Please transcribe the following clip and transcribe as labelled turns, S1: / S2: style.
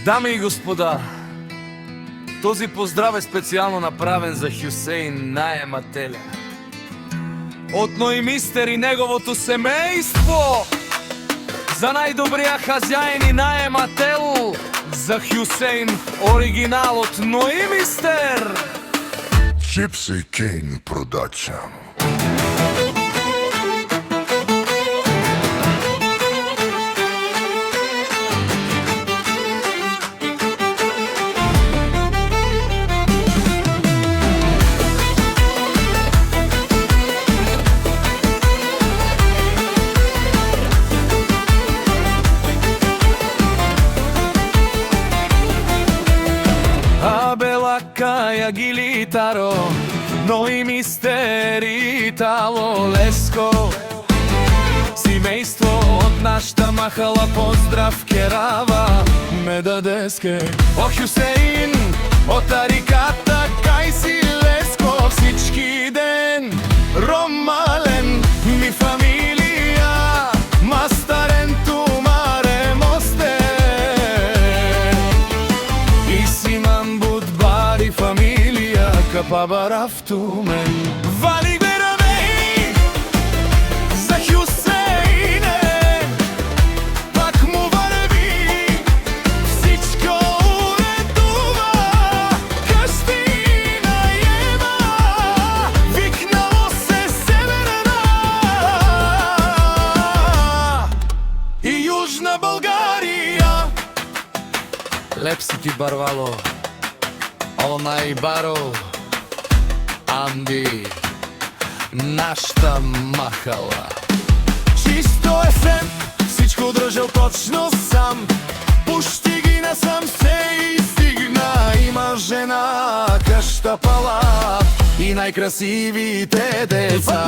S1: Дами и господа, този поздрав е специално направен за Хюсейн наемателя от Ноимистер и неговото семейство, за най-добрия хазяин и наемател, за Хюсейн, оригинал от Ноимистер.
S2: Gypsy King Production.
S1: Кая гилитаро, Ноимистер и Итало Леско. Семейство от нашата махала, поздрав керава Медадеске. О, Хюсейн, от тариката Кайси Леско, всички ден Ромален, ми фамилия, мастарен тумаре мосте. И симам будбари фамилия, капабарафтумен. Вали гверамей за Хюсейне, пак му върви, всичко уредува, къщи наема, викнало се Северна и Южна България. Лепси ти барвало, она и баро, Анди, нашата махала. Чисто ефем, всичко държал точно сам, пущи ги насам се и стигна. Има жена, къща пала и най-красивите деца.